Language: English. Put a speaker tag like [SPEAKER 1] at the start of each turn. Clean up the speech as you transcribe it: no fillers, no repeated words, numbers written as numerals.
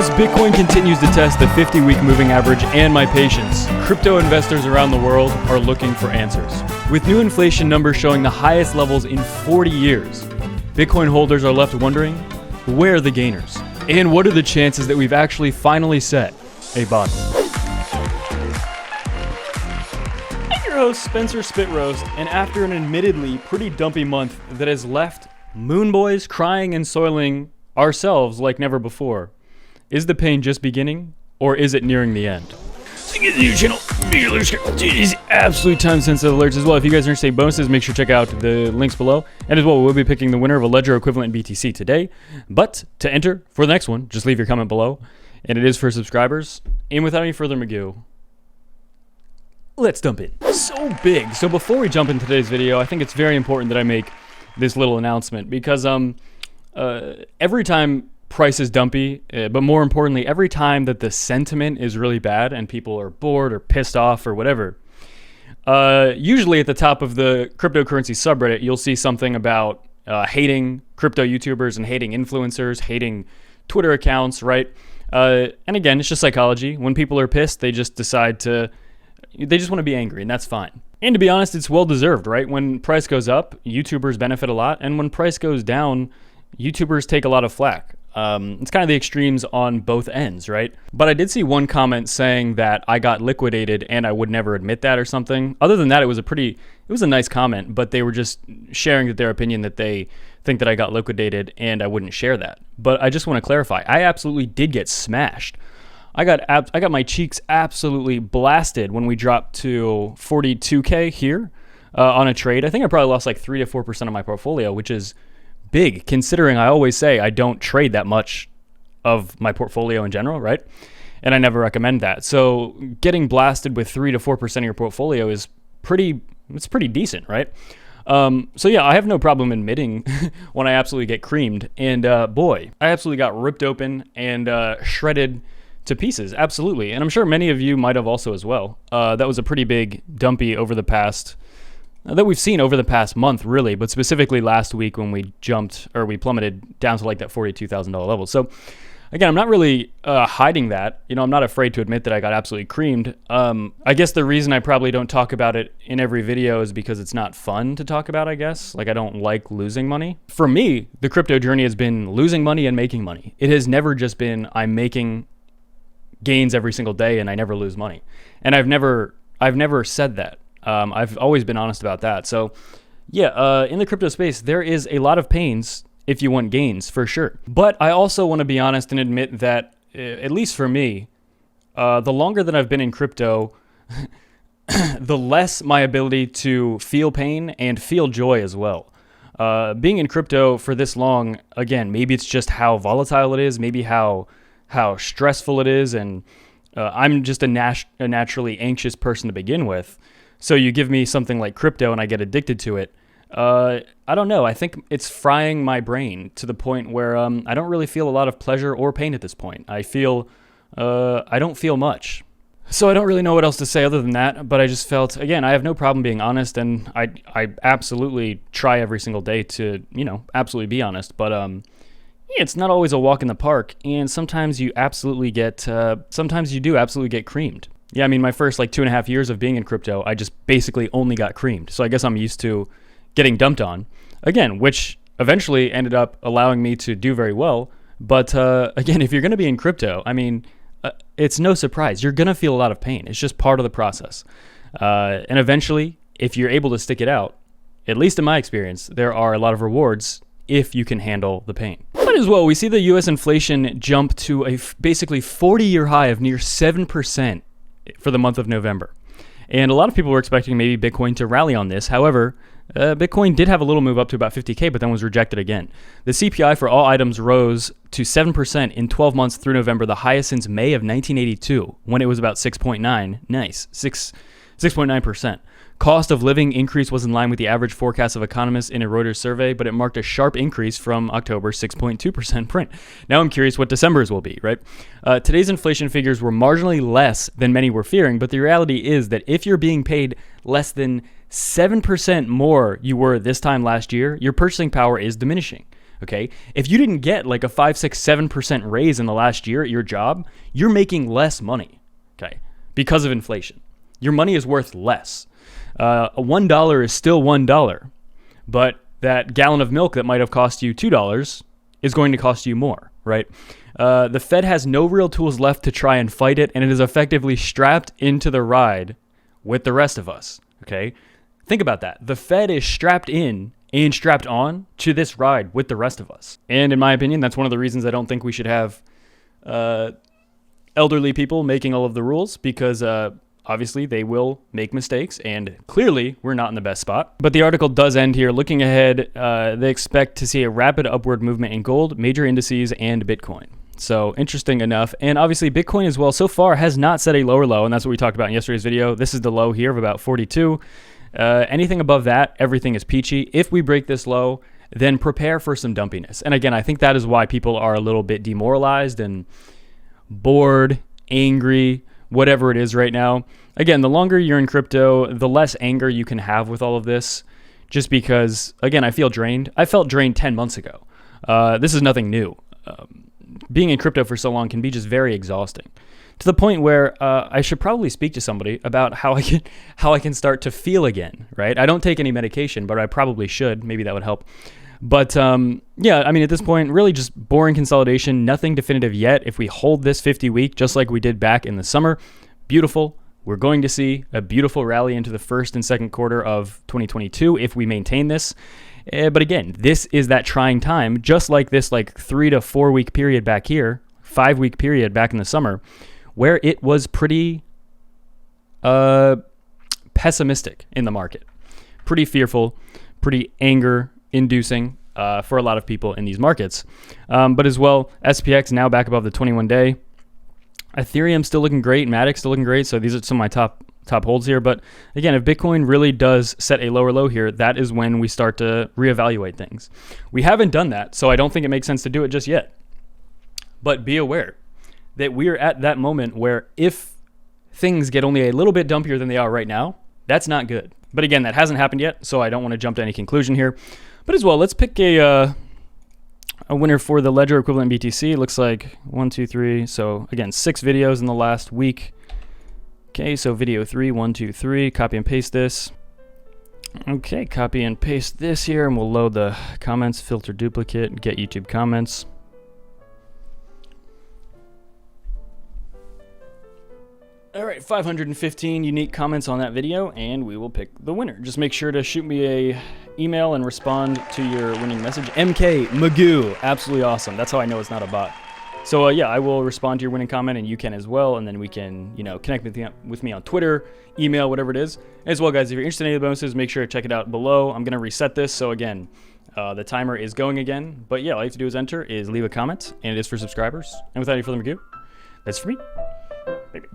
[SPEAKER 1] As Bitcoin continues to test the 50-week moving average and my patience, crypto investors around the world are looking for answers. With new inflation numbers showing the highest levels in 40 years, Bitcoin holders are left wondering, where are the gainers? And what are the chances that we've actually finally set a bottom? I'm your host, Spencer Spitroast, and after an admittedly pretty dumpy month that has left Moon Boys crying and soiling ourselves like never before, is the pain just beginning, or is it nearing the end? So get the new channel, these absolute time-sensitive alerts as well. If you guys are interested in bonuses, make sure to check out the links below. And as well, we'll be picking the winner of a Ledger equivalent in BTC today. But to enter for the next one, just leave your comment below. And it is for subscribers. And without any further ado, let's dump in. So big. So before we jump into today's video, I think it's very important that I make this little announcement because every time price is dumpy, but more importantly, every time that the sentiment is really bad and people are bored or pissed off or whatever, usually at the top of the cryptocurrency subreddit, you'll see something about hating crypto YouTubers and hating influencers, hating Twitter accounts, right? And again, it's just psychology. When people are pissed, they just decide they just want to be angry, and that's fine. And to be honest, it's well-deserved, right? When price goes up, YouTubers benefit a lot, and when price goes down, YouTubers take a lot of flack. It's kind of the extremes on both ends, right? But I did see one comment saying that I got liquidated and I would never admit that or something. Other than that, it was a nice comment, but they were just sharing their opinion that they think that I got liquidated and I wouldn't share that. But I just want to clarify, I absolutely did get smashed. I got my cheeks absolutely blasted when we dropped to 42K here on a trade. I think I probably lost like 3 to 4% of my portfolio, which is big, considering I always say I don't trade that much of my portfolio in general, right? And I never recommend that. So getting blasted with 3 to 4% of your portfolio is pretty decent, right? So yeah, I have no problem admitting when I absolutely get creamed. And boy, I absolutely got ripped open and shredded to pieces, absolutely. And I'm sure many of you might have also as well. That was a pretty big dumpy over the past that we've seen over the past month, really, but specifically last week when we plummeted down to like that $42,000 level. So again, I'm not really hiding that. You know, I'm not afraid to admit that I got absolutely creamed. I guess the reason I probably don't talk about it in every video is because it's not fun to talk about, I guess. Like, I don't like losing money. For me, the crypto journey has been losing money and making money. It has never just been I'm making gains every single day and I never lose money. And I've never said that. I've always been honest about that. So yeah, in the crypto space, there is a lot of pains if you want gains, for sure. But I also want to be honest and admit that, at least for me, the longer that I've been in crypto, the less my ability to feel pain and feel joy as well. Being in crypto for this long, again, maybe it's just how volatile it is, maybe how stressful it is, and I'm just a naturally anxious person to begin with. So you give me something like crypto and I get addicted to it. I don't know. I think it's frying my brain to the point where I don't really feel a lot of pleasure or pain at this point. I don't feel much. So I don't really know what else to say other than that, but I just felt, again, I have no problem being honest, and I absolutely try every single day to, absolutely be honest. But it's not always a walk in the park, and sometimes you do absolutely get creamed. Yeah, I mean, my first 2.5 years of being in crypto, I just basically only got creamed. So I guess I'm used to getting dumped on, again, which eventually ended up allowing me to do very well. But again, if you're going to be in crypto, I mean, it's no surprise. You're going to feel a lot of pain. It's just part of the process. And eventually, if you're able to stick it out, at least in my experience, there are a lot of rewards if you can handle the pain. But as well, we see the U.S. inflation jump to a basically 40-year high of near 7% for the month of November. And a lot of people were expecting maybe Bitcoin to rally on this. However, Bitcoin did have a little move up to about 50K, but then was rejected again. The CPI for all items rose to 7% in 12 months through November, the highest since May of 1982, when it was about 6.9. Nice, 6.9%. Cost of living increase was in line with the average forecast of economists in a Reuters survey, but it marked a sharp increase from October's 6.2% print. Now I'm curious what December's will be, right? Today's inflation figures were marginally less than many were fearing, but the reality is that if you're being paid less than 7% more you were this time last year, your purchasing power is diminishing. Okay. If you didn't get like a 5, 6, 7% raise in the last year at your job, you're making less money. Okay. Because of inflation. Your money is worth less. $1 is still $1, but that gallon of milk that might have cost you $2 is going to cost you more, right? The Fed has no real tools left to try and fight it, and it is effectively strapped into the ride with the rest of us, okay? Think about that. The Fed is strapped in and strapped on to this ride with the rest of us. And in my opinion, that's one of the reasons I don't think we should have elderly people making all of the rules, because obviously they will make mistakes, and clearly we're not in the best spot. But the article does end here. Looking ahead, they expect to see a rapid upward movement in gold, major indices, and Bitcoin. So interesting enough. And obviously Bitcoin as well so far has not set a lower low, and that's what we talked about in yesterday's video. This is the low here of about 42. Anything above that, everything is peachy. If we break this low, then prepare for some dumpiness. And again, I think that is why people are a little bit demoralized and bored, angry, whatever it is right now. Again, the longer you're in crypto, the less anger you can have with all of this, just because, again, I feel drained. I felt drained 10 months ago. This is nothing new. Being in crypto for so long can be just very exhausting, to the point where I should probably speak to somebody about how I can start to feel again, right? I don't take any medication, but I probably should. Maybe that would help. But yeah, I mean, at this point, really just boring consolidation, nothing definitive yet. If we hold this 50-week, just like we did back in the summer, beautiful. We're going to see a beautiful rally into the first and second quarter of 2022 if we maintain this. But again, this is that trying time, just like this 3 to 4 week period back here, 5-week period back in the summer, where it was pretty pessimistic in the market, pretty fearful, pretty anger-inducing for a lot of people in these markets. But as well, SPX now back above the 21-day. Ethereum still looking great, Matic still looking great. So these are some of my top holds here. But again, if Bitcoin really does set a lower low here, that is when we start to reevaluate things. We haven't done that, so I don't think it makes sense to do it just yet. But be aware that we're at that moment where if things get only a little bit dumpier than they are right now, that's not good. But again, that hasn't happened yet, so I don't want to jump to any conclusion here. But as well, let's pick a winner for the ledger equivalent BTC. It looks like 1, 2, 3. So again, 6 videos in the last week. Okay, so video 3, 1, 2, 3. Copy and paste this. Okay, copy and paste this here, and we'll load the comments, filter duplicate, get YouTube comments. All right, 515 unique comments on that video, and we will pick the winner. Just make sure to shoot me a email and respond to your winning message. MK Magoo, absolutely awesome. That's how I know it's not a bot. So yeah, I will respond to your winning comment, and you can as well, and then we can, connect with me on Twitter, email, whatever it is. As well, guys, if you're interested in any of the bonuses, make sure to check it out below. I'm gonna reset this, so again, the timer is going again. But yeah, all you have to do is enter, leave a comment, and it is for subscribers. And without any further ado, that's for me. Baby.